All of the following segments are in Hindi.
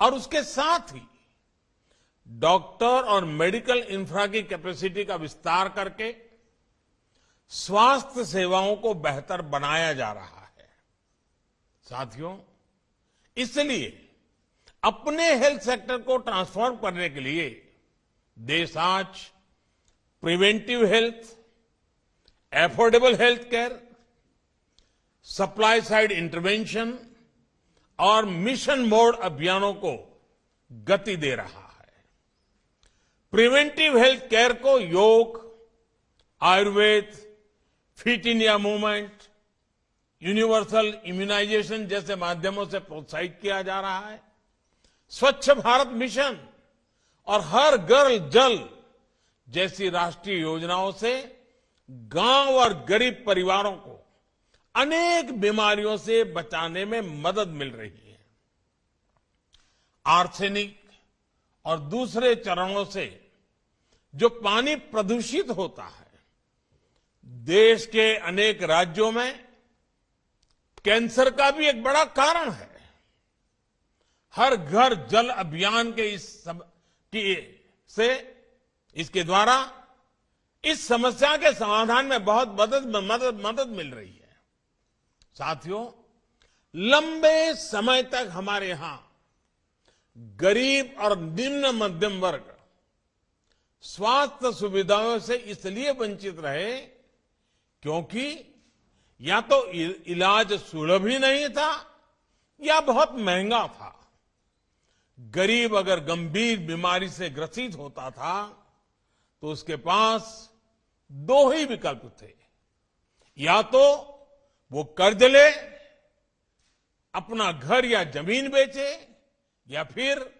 और उसके साथ ही डॉक्टर और मेडिकल इंफ्रा की कैपेसिटी का विस्तार करके स्वास्थ्य सेवाओं को बेहतर बनाया जा रहा है। साथियों, इसलिए अपने हेल्थ सेक्टर को ट्रांसफॉर्म करने के लिए देश आज preventive health, affordable health care, supply side intervention और मिशन मोड अभियानों को गति दे रहा है। प्रिवेंटिव हेल्थ केयर को yoga, Ayurveda, fit India movement, universal immunisation जैसे माध्यमों से प्रोत्साहित किया जा रहा है। स्वच्छ भारत मिशन और हर घर जल जैसी राष्ट्रीय योजनाओं से गांव और गरीब परिवारों को अनेक बीमारियों से बचाने में मदद मिल रही है। आर्सेनिक और दूसरे चरणों से जो पानी प्रदूषित होता है, देश के अनेक राज्यों में कैंसर का भी एक बड़ा कारण है। हर घर जल अभियान के इसके द्वारा इस समस्या के समाधान में बहुत मदद मिल रही है। साथियों, लंबे समय तक हमारे यहां गरीब और निम्न मध्यम वर्ग स्वास्थ्य सुविधाओं से इसलिए वंचित रहे क्योंकि या तो इलाज सुलभ ही नहीं था या बहुत महंगा था। गरीब अगर गंभीर बीमारी से ग्रसित होता था तो उसके पास दो ही विकल्प थे, या तो वो कर्ज ले, अपना घर या जमीन बेचे, या फिर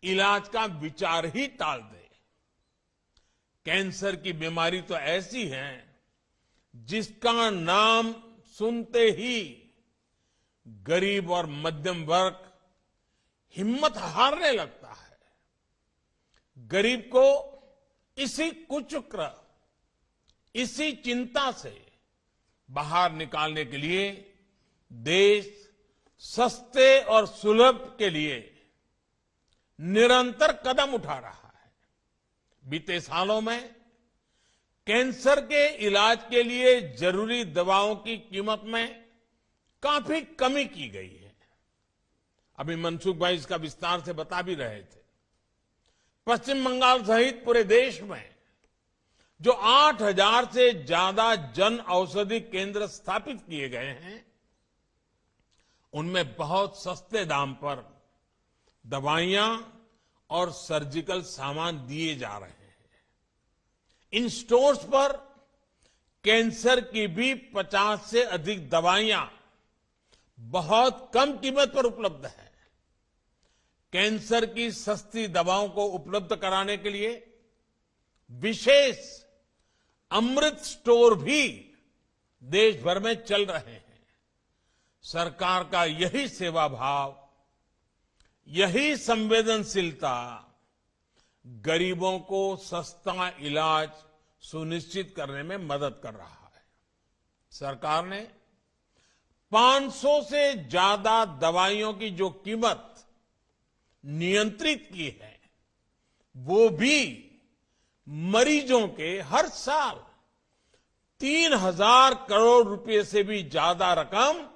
इलाज का विचार ही टाल दे। कैंसर की बीमारी तो ऐसी है जिसका नाम सुनते ही गरीब और मध्यम वर्ग हिम्मत हारने लगता है। गरीब को इसी कुचक्र, इसी चिंता से बाहर निकालने के लिए देश सस्ते और सुलभ के लिए निरंतर कदम उठा रहा है। बीते सालों में कैंसर के इलाज के लिए जरूरी दवाओं की कीमत में काफी कमी की गई है। अभी मनसुख भाई इसका विस्तार से बता भी रहे थे। पश्चिम बंगाल सहित पूरे देश में जो 8,000 से ज्यादा जन औषधि केंद्र स्थापित किए गए हैं, उनमें बहुत सस्ते दाम पर दवाइयां और सर्जिकल सामान दिए जा रहे हैं। इन स्टोर्स पर कैंसर की भी 50 से अधिक दवाइयां बहुत कम कीमत पर उपलब्ध है। कैंसर की सस्ती दवाओं को उपलब्ध कराने के लिए विशेष अमृत स्टोर भी देश भर में चल रहे हैं। सरकार का यही सेवा भाव, यही संवेदनशीलता गरीबों को सस्ता इलाज सुनिश्चित करने में मदद कर रहा है। सरकार ने 500 से ज्यादा दवाइयों की जो कीमत नियंत्रित की है, वो भी मरीजों के हर साल 3,000 करोड़ रुपए से भी ज्यादा रकम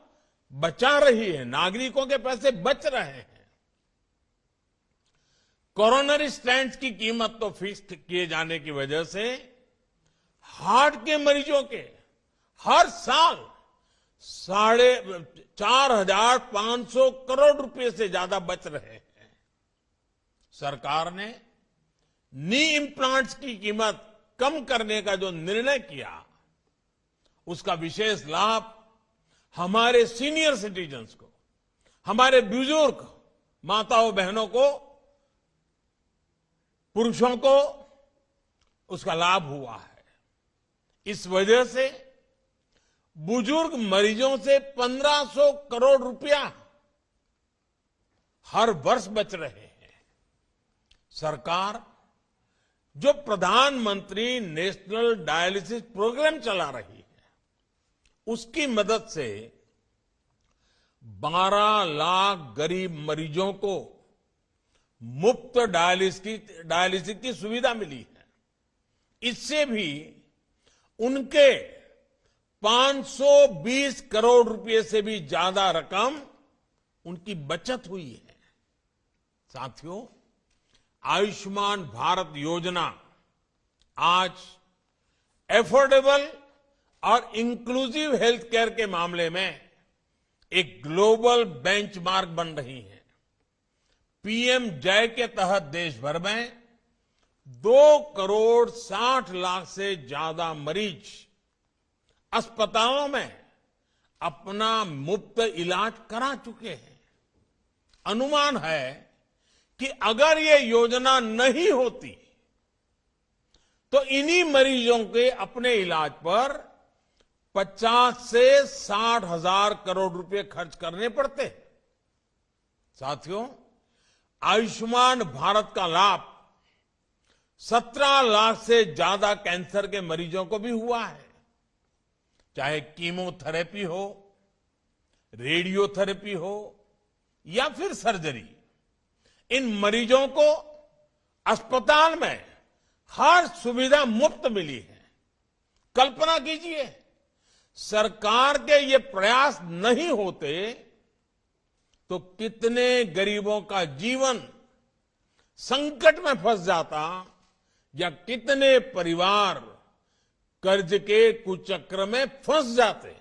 बचा रही है। नागरिकों के पैसे बच रहे हैं। कोरोनरी स्टेंट्स की कीमत तो फिक्स किए जाने की वजह से हार्ट के मरीजों के हर साल 4,500 करोड़ रुपए से ज्यादा बच रहे हैं। सरकार ने नी इम्प्लांट्स की कीमत कम करने का जो निर्णय किया, उसका विशेष लाभ हमारे सीनियर सिटीजन्स को, हमारे बुजुर्ग माताओं बहनों को, पुरुषों को उसका लाभ हुआ है। इस वजह से बुजुर्ग मरीजों से 1,500 करोड़ रुपया हर वर्ष बच रहे हैं। सरकार जो प्रधानमंत्री नेशनल डायलिसिस प्रोग्राम चला रही है, उसकी मदद से 12 लाख गरीब मरीजों को मुफ्त डायलिसिस की सुविधा मिली है। इससे भी उनके 520 करोड़ रुपए से भी ज्यादा रकम उनकी बचत हुई है। साथियों, आयुष्मान भारत योजना आज एफोर्डेबल और इंक्लूसिव हेल्थ केयर के मामले में एक ग्लोबल बेंचमार्क बन रही है। पीएम जय के तहत देश भर में 2,60,00,000 से ज्यादा मरीज अस्पतालों में अपना मुफ्त इलाज करा चुके हैं। अनुमान है कि अगर ये योजना नहीं होती तो इन्हीं मरीजों के अपने इलाज पर 50 से 60 हजार करोड़ रुपए खर्च करने पड़ते। साथियों, आयुष्मान भारत का लाभ 17 लाख से ज्यादा कैंसर के मरीजों को भी हुआ है। चाहे कीमोथेरेपी हो, रेडियोथेरेपी हो या फिर सर्जरी, इन मरीजों को अस्पताल में हर सुविधा मुफ्त मिली है। कल्पना कीजिए, सरकार के ये प्रयास नहीं होते तो कितने गरीबों का जीवन संकट में फंस जाता या कितने परिवार कर्ज के कुचक्र में फंस जाते।